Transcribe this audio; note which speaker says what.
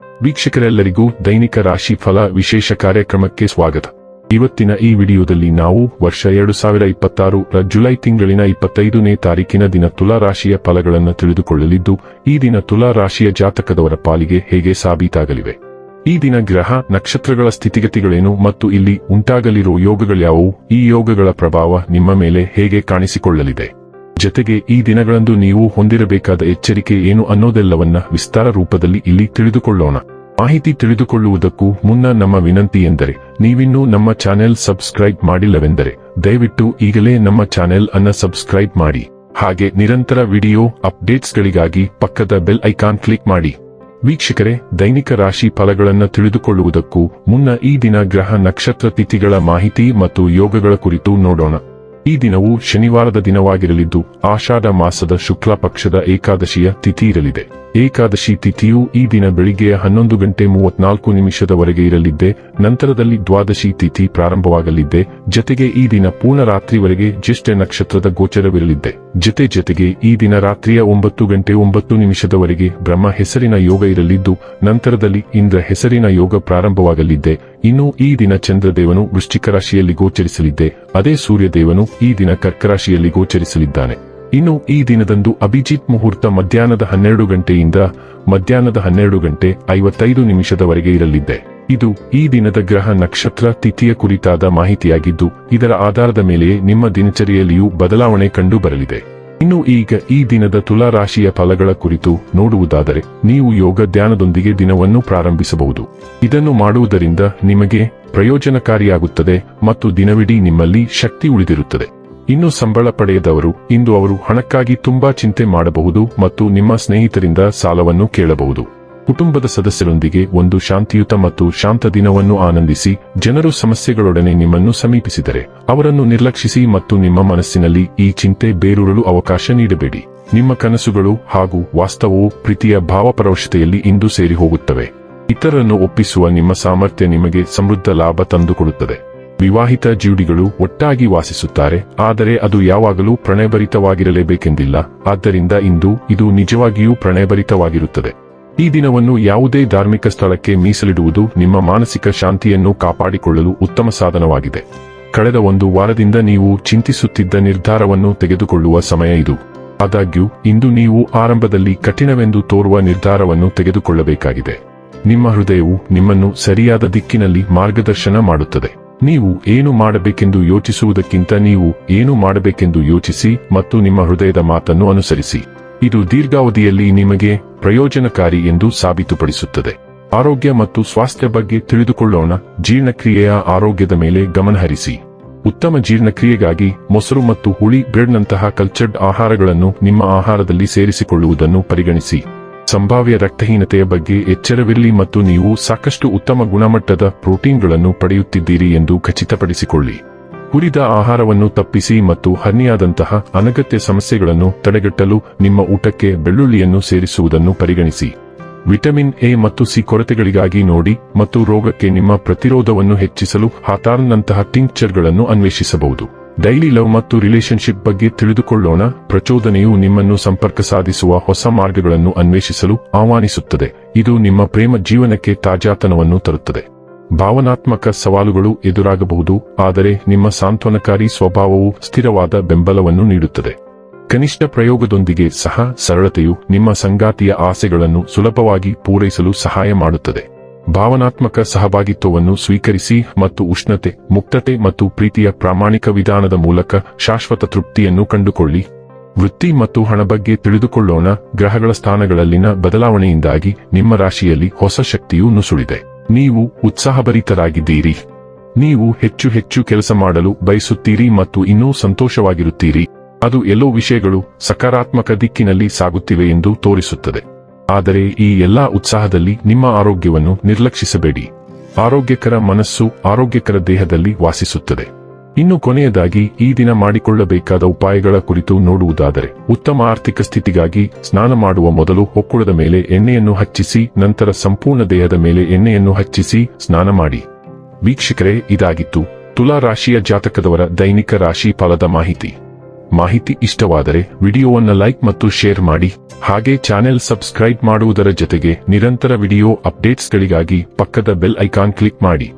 Speaker 1: ವೀಕ್ಷಕರೆಲ್ಲರಿಗೂ ದೈನಿಕ ರಾಶಿ ಫಲ ವಿಶೇಷ ಕಾರ್ಯಕ್ರಮಕ್ಕೆ ಸ್ವಾಗತ. ಇವತ್ತಿನ ಈ ವಿಡಿಯೋದಲ್ಲಿ ನಾವು ವರ್ಷ 2026 ರ ಜುಲೈ ತಿಂಗಳಿನ 25ನೇ ತಾರೀಕಿನ ದಿನ ತುಲಾ ರಾಶಿಯ ಫಲಗಳನ್ನು ತಿಳಿದುಕೊಳ್ಳಲಿದ್ದು, ಈ ದಿನ ತುಲಾ ರಾಶಿಯ ಜಾತಕದವರ ಪಾಲಿಗೆ ಹೇಗೆ ಸಾಬೀತಾಗಲಿವೆ, ಈ ದಿನ ಗ್ರಹ ನಕ್ಷತ್ರಗಳ ಸ್ಥಿತಿಗತಿಗಳೇನು ಮತ್ತು ಇಲ್ಲಿ ಉಂಟಾಗಲಿರುವ ಯೋಗಗಳ್ಯಾವುವು, ಈ ಯೋಗಗಳ ಪ್ರಭಾವ ನಿಮ್ಮ ಮೇಲೆ ಹೇಗೆ ಕಾಣಿಸಿಕೊಳ್ಳಲಿದೆ, ಜತೆಗೆ ಈ ದಿನಗಳಂದು ನೀವು ಹೊಂದಿರಬೇಕಾದ ಎಚ್ಚರಿಕೆ ಏನು ಅನ್ನೋದೆಲ್ಲವನ್ನ ವಿಸ್ತಾರ ರೂಪದಲ್ಲಿ ಇಲ್ಲಿ ತಿಳಿದುಕೊಳ್ಳೋಣ. ಮಾಹಿತಿ ತಿಳಿದುಕೊಳ್ಳುವುದಕ್ಕೂ ಮುನ್ನ ನಮ್ಮ ವಿನಂತಿ ಎಂದರೆ, ನೀವಿನ್ನೂ ನಮ್ಮ ಚಾನೆಲ್ ಸಬ್ಸ್ಕ್ರೈಬ್ ಮಾಡಿಲ್ಲವೆಂದರೆ ದಯವಿಟ್ಟು ಈಗಲೇ ನಮ್ಮ ಚಾನೆಲ್ ಅನ್ನ ಸಬ್ಸ್ಕ್ರೈಬ್ ಮಾಡಿ. ಹಾಗೆ ನಿರಂತರ ವಿಡಿಯೋ ಅಪ್ಡೇಟ್ಸ್ಗಳಿಗಾಗಿ ಪಕ್ಕದ ಬೆಲ್ ಐಕಾನ್ ಕ್ಲಿಕ್ ಮಾಡಿ. ವೀಕ್ಷಕರೇ, ದೈನಿಕ ರಾಶಿ ಫಲಗಳನ್ನು ತಿಳಿದುಕೊಳ್ಳುವುದಕ್ಕೂ ಮುನ್ನ ಈ ದಿನ ಗ್ರಹ ನಕ್ಷತ್ರ ತಿಥಿಗಳ ಮಾಹಿತಿ ಮತ್ತು ಯೋಗಗಳ ಕುರಿತು ನೋಡೋಣ. ಈ ದಿನವು ಶನಿವಾರದ ದಿನವಾಗಿರಲಿದ್ದು, ಆಷಾಢ ಮಾಸದ ಶುಕ್ಲ ಪಕ್ಷದ ಏಕಾದಶಿಯ ತಿಥಿ ಇರಲಿದೆ. ಏಕಾದಶಿ ತಿಥಿಯು ಈ ದಿನ ಬೆಳಿಗ್ಗೆ 11:34 ಇರಲಿದ್ದೆ. ನಂತರದಲ್ಲಿ ದ್ವಾದಶಿ ತಿಥಿ ಪ್ರಾರಂಭವಾಗಲಿದ್ದೆ. ಜತೆಗೆ ಈ ದಿನ ಪೂರ್ಣ ರಾತ್ರಿವರೆಗೆ ಜ್ಯೇಷ್ಠ ನಕ್ಷತ್ರದ ಗೋಚರವಿರಲಿದ್ದೆ. ಜತೆಗೆ ಈ ದಿನ ರಾತ್ರಿಯ 9:09 ಬ್ರಹ್ಮ ಹೆಸರಿನ ಯೋಗ ಇರಲಿದ್ದು, ನಂತರದಲ್ಲಿ ಇಂದ್ರ ಹೆಸರಿನ ಯೋಗ ಪ್ರಾರಂಭವಾಗಲಿದ್ದೆ. ಇನ್ನು ಈ ದಿನ ಚಂದ್ರದೇವನು ವೃಶ್ಚಿಕ ರಾಶಿಯಲ್ಲಿ ಗೋಚರಿಸಲಿದ್ದೆ. ಅದೇ ಸೂರ್ಯದೇವನು ಈ ದಿನ ಕರ್ಕ ರಾಶಿಯಲ್ಲಿ ಗೋಚರಿಸಲಿದ್ದಾನೆ. ಇನ್ನು ಈ ದಿನದಂದು ಅಭಿಜಿತ್ ಮುಹೂರ್ತ ಮಧ್ಯಾಹ್ನದ 12 ಗಂಟೆಯಿಂದ ಮಧ್ಯಾಹ್ನದ 12:55 ಇರಲಿದ್ದೆ. ಇದು ಈ ದಿನದ ಗ್ರಹ ನಕ್ಷತ್ರ ತಿಥಿಯ ಕುರಿತಾದ ಮಾಹಿತಿಯಾಗಿದ್ದು, ಇದರ ಆಧಾರದ ಮೇಲೆಯೇ ನಿಮ್ಮ ದಿನಚರಿಯಲ್ಲಿಯೂ ಬದಲಾವಣೆ ಕಂಡು ಬರಲಿದೆ. ಇನ್ನು ಈಗ ಈ ದಿನದ ತುಲಾ ರಾಶಿಯ ಫಲಗಳ ಕುರಿತು ನೋಡುವುದಾದರೆ, ನೀವು ಯೋಗ ಧ್ಯಾನದೊಂದಿಗೆ ದಿನವನ್ನು ಪ್ರಾರಂಭಿಸಬಹುದು. ಇದನ್ನು ಮಾಡುವುದರಿಂದ ನಿಮಗೆ ಪ್ರಯೋಜನಕಾರಿಯಾಗುತ್ತದೆ ಮತ್ತು ದಿನವಿಡೀ ನಿಮ್ಮಲ್ಲಿ ಶಕ್ತಿ ಉಳಿದಿರುತ್ತದೆ. ಇನ್ನು ಸಂಬಳ ಪಡೆಯದವರು ಇಂದು ಅವರು ಹಣಕ್ಕಾಗಿ ತುಂಬಾ ಚಿಂತೆ ಮಾಡಬಹುದು ಮತ್ತು ನಿಮ್ಮ ಸ್ನೇಹಿತರಿಂದ ಸಾಲವನ್ನು ಕೇಳಬಹುದು. ಕುಟುಂಬದ ಸದಸ್ಯರೊಂದಿಗೆ ಒಂದು ಶಾಂತಿಯುತ ಮತ್ತು ಶಾಂತ ದಿನವನ್ನು ಆನಂದಿಸಿ. ಜನರು ಸಮಸ್ಯೆಗಳೊಡನೆ ನಿಮ್ಮನ್ನು ಸಮೀಪಿಸಿದರೆ ಅವರನ್ನು ನಿರ್ಲಕ್ಷಿಸಿ ಮತ್ತು ನಿಮ್ಮ ಮನಸ್ಸಿನಲ್ಲಿ ಈ ಚಿಂತೆ ಬೇರೂರಲು ಅವಕಾಶ ನೀಡಬೇಡಿ. ನಿಮ್ಮ ಕನಸುಗಳು ಹಾಗೂ ವಾಸ್ತವವು ಪ್ರೀತಿಯ ಭಾವಪರವಶತೆಯಲ್ಲಿ ಇಂದು ಸೇರಿ ಹೋಗುತ್ತವೆ. ಇತರರನ್ನು ಒಪ್ಪಿಸುವ ನಿಮ್ಮ ಸಾಮರ್ಥ್ಯ ನಿಮಗೆ ಸಮೃದ್ಧ ಲಾಭ ತಂದುಕೊಡುತ್ತದೆ. ವಿವಾಹಿತ ಜೋಡಿಗಳು ಒಟ್ಟಾಗಿ ವಾಸಿಸುತ್ತಾರೆ, ಆದರೆ ಅದು ಯಾವಾಗಲೂ ಪ್ರಣಯಭರಿತವಾಗಿರಲೇಬೇಕೆಂದಿಲ್ಲ. ಆದ್ದರಿಂದ ಇಂದು ಇದು ನಿಜವಾಗಿಯೂ ಪ್ರಣಯಭರಿತವಾಗಿರುತ್ತದೆ. ಈ ದಿನವನ್ನು ಯಾವುದೇ ಧಾರ್ಮಿಕ ಸ್ಥಳಕ್ಕೆ ಮೀಸಲಿಡುವುದು ನಿಮ್ಮ ಮಾನಸಿಕ ಶಾಂತಿಯನ್ನು ಕಾಪಾಡಿಕೊಳ್ಳಲು ಉತ್ತಮ ಸಾಧನವಾಗಿದೆ. ಕಳೆದ ಒಂದು ವಾರದಿಂದ ನೀವು ಚಿಂತಿಸುತ್ತಿದ್ದ ನಿರ್ಧಾರವನ್ನು ತೆಗೆದುಕೊಳ್ಳುವ ಸಮಯ ಇದು. ಆದಾಗ್ಯೂ ಇಂದು ನೀವು ಆರಂಭದಲ್ಲಿ ಕಠಿಣವೆಂದು ತೋರುವ ನಿರ್ಧಾರವನ್ನು ತೆಗೆದುಕೊಳ್ಳಬೇಕಾಗಿದೆ. ನಿಮ್ಮ ಹೃದಯವು ನಿಮ್ಮನ್ನು ಸರಿಯಾದ ದಿಕ್ಕಿನಲ್ಲಿ ಮಾರ್ಗದರ್ಶನ ಮಾಡುತ್ತದೆ. ನೀವು ಏನು ಮಾಡಬೇಕೆಂದು ಯೋಚಿಸುವುದಕ್ಕಿಂತ ನೀವು ಏನು ಮಾಡಬೇಕೆಂದು ಯೋಚಿಸಿ ಮತ್ತು ನಿಮ್ಮ ಹೃದಯದ ಮಾತನ್ನು ಅನುಸರಿಸಿ. ಇದು ದೀರ್ಘಾವಧಿಯಲ್ಲಿ ನಿಮಗೆ ಪ್ರಯೋಜನಕಾರಿ ಎಂದು ಸಾಬೀತುಪಡಿಸುತ್ತದೆ. ಆರೋಗ್ಯ ಮತ್ತು ಸ್ವಾಸ್ಥ್ಯ ಬಗ್ಗೆ ತಿಳಿದುಕೊಳ್ಳೋಣ. ಜೀರ್ಣಕ್ರಿಯೆಯ ಆರೋಗ್ಯದ ಮೇಲೆ ಗಮನಹರಿಸಿ. ಉತ್ತಮ ಜೀರ್ಣಕ್ರಿಯೆಗಾಗಿ ಮೊಸರು ಮತ್ತು ಹುಳಿ ಬ್ರೆಡ್ನಂತಹ ಕಲ್ಚರ್ಡ್ ಆಹಾರಗಳನ್ನು ನಿಮ್ಮ ಆಹಾರದಲ್ಲಿ ಸೇರಿಸಿಕೊಳ್ಳುವುದನ್ನು ಪರಿಗಣಿಸಿ. ಸಂಭಾವ್ಯ ರಕ್ತಹೀನತೆಯ ಬಗ್ಗೆ ಎಚ್ಚರವಿರಲಿ ಮತ್ತು ನೀವು ಸಾಕಷ್ಟು ಉತ್ತಮ ಗುಣಮಟ್ಟದ ಪ್ರೋಟೀನ್ಗಳನ್ನು ಪಡೆಯುತ್ತಿದ್ದೀರಿ ಎಂದು ಖಚಿತಪಡಿಸಿಕೊಳ್ಳಿ. ಹುರಿದ ಆಹಾರವನ್ನು ತಪ್ಪಿಸಿ ಮತ್ತು ಹರ್ನಿಯಾದಂತಹ ಅನಗತ್ಯ ಸಮಸ್ಯೆಗಳನ್ನು ತಡೆಗಟ್ಟಲು ನಿಮ್ಮ ಊಟಕ್ಕೆ ಬೆಳ್ಳುಳ್ಳಿಯನ್ನು ಸೇರಿಸುವುದನ್ನು ಪರಿಗಣಿಸಿ. ವಿಟಮಿನ್ ಎ ಮತ್ತು ಸಿ ಕೊರತೆಗಳಿಗಾಗಿ ನೋಡಿ ಮತ್ತು ರೋಗಕ್ಕೆ ನಿಮ್ಮ ಪ್ರತಿರೋಧವನ್ನು ಹೆಚ್ಚಿಸಲು ಹಾತಾರ್ನ್ನಂತಹ ಟಿಂಕ್ಚರ್ಗಳನ್ನು ಅನ್ವೇಷಿಸಬಹುದು. ಡೈಲಿ ಲವ್ ಮತ್ತು ರಿಲೇಶನ್ಶಿಪ್ ಬಗ್ಗೆ ತಿಳಿದುಕೊಳ್ಳೋಣ. ಪ್ರಚೋದನೆಯು ನಿಮ್ಮನ್ನು ಸಂಪರ್ಕ ಸಾಧಿಸುವ ಹೊಸ ಮಾರ್ಗಗಳನ್ನು ಅನ್ವೇಷಿಸಲು ಆಹ್ವಾನಿಸುತ್ತದೆ. ಇದು ನಿಮ್ಮ ಪ್ರೇಮ ಜೀವನಕ್ಕೆ ತಾಜಾತನವನ್ನು ತರುತ್ತದೆ. ಭಾವನಾತ್ಮಕ ಸವಾಲುಗಳು ಎದುರಾಗಬಹುದು, ಆದರೆ ನಿಮ್ಮ ಸಾಂತ್ವನಕಾರಿ ಸ್ವಭಾವವು ಸ್ಥಿರವಾದ ಬೆಂಬಲವನ್ನು ನೀಡುತ್ತದೆ. ಕನಿಷ್ಠ ಪ್ರಯೋಗದೊಂದಿಗೆ ಸಹ ಸರಳತೆಯು ನಿಮ್ಮ ಸಂಗಾತಿಯ ಆಸೆಗಳನ್ನು ಸುಲಭವಾಗಿ ಪೂರೈಸಲು ಸಹಾಯ ಮಾಡುತ್ತದೆ. ಭಾವನಾತ್ಮಕ ಸಹಭಾಗಿತ್ವವನ್ನು ಸ್ವೀಕರಿಸಿ ಮತ್ತು ಉಷ್ಣತೆ, ಮುಕ್ತತೆ ಮತ್ತು ಪ್ರೀತಿಯ ಪ್ರಾಮಾಣಿಕ ವಿಧಾನದ ಮೂಲಕ ಶಾಶ್ವತ ತೃಪ್ತಿಯನ್ನು ಕಂಡುಕೊಳ್ಳಿ. ವೃತ್ತಿ ಮತ್ತು ಹಣ ಬಗ್ಗೆ ತಿಳಿದುಕೊಳ್ಳೋಣ. ಗ್ರಹಗಳ ಸ್ಥಾನಗಳಲ್ಲಿನ ಬದಲಾವಣೆಯಿಂದಾಗಿ ನಿಮ್ಮ ರಾಶಿಯಲ್ಲಿ ಹೊಸ ಶಕ್ತಿಯು ನುಸುಳಿದೆ. ನೀವು ಉತ್ಸಾಹಭರಿತರಾಗಿದ್ದೀರಿ. ನೀವು ಹೆಚ್ಚು ಕೆಲಸ ಮಾಡಲು ಬಯಸುತ್ತೀರಿ ಮತ್ತು ಇನ್ನೂ ಸಂತೋಷವಾಗಿರುತ್ತೀರಿ. ಅದು ಎಲ್ಲೋ ವಿಷಯಗಳು ಸಕಾರಾತ್ಮಕ ದಿಕ್ಕಿನಲ್ಲಿ ಸಾಗುತ್ತಿವೆ ಎಂದು ತೋರಿಸುತ್ತದೆ. ಆದರೆ ಈ ಎಲ್ಲಾ ಉತ್ಸಾಹದಲ್ಲಿ ನಿಮ್ಮ ಆರೋಗ್ಯವನ್ನು ನಿರ್ಲಕ್ಷಿಸಬೇಡಿ. ಆರೋಗ್ಯಕರ ಮನಸ್ಸು ಆರೋಗ್ಯಕರ ದೇಹದಲ್ಲಿ ವಾಸಿಸುತ್ತದೆ. ಇನ್ನು ಕೊನೆಯದಾಗಿ ಈ ದಿನ ಮಾಡಿಕೊಳ್ಳಬೇಕಾದ ಉಪಾಯಗಳ ಕುರಿತು ನೋಡುವುದಾದರೆ, ಉತ್ತಮ ಆರ್ಥಿಕ ಸ್ಥಿತಿಗಾಗಿ ಸ್ನಾನ ಮಾಡುವ ಮೊದಲು ಹೊಕ್ಕುಳದ ಮೇಲೆ ಎಣ್ಣೆಯನ್ನು ಹಚ್ಚಿಸಿ, ನಂತರ ಸಂಪೂರ್ಣ ದೇಹದ ಮೇಲೆ ಎಣ್ಣೆಯನ್ನು ಹಚ್ಚಿಸಿ ಸ್ನಾನ ಮಾಡಿ. ವೀಕ್ಷಕರೇ, ಇದಾಗಿತ್ತು ತುಲಾ ರಾಶಿಯ ಜಾತಕದವರ ದೈನಿಕ ರಾಶಿ ಫಲದ ಮಾಹಿತಿ. ಮಾಹಿತಿ ಇಷ್ಟವಾದರೆ ವಿಡಿಯೋವನ್ನು ಲೈಕ್ ಮತ್ತು ಶೇರ್ ಮಾಡಿ. ಹಾಗೆ ಚಾನೆಲ್ ಸಬ್ಸ್ಕ್ರೈಬ್ ಮಾಡುವುದರ ಜೊತೆಗೆ ನಿರಂತರ ವಿಡಿಯೋ ಅಪ್ಡೇಟ್ಸ್ಗಳಿಗಾಗಿ ಪಕ್ಕದ ಬೆಲ್ ಐಕಾನ್ ಕ್ಲಿಕ್ ಮಾಡಿ.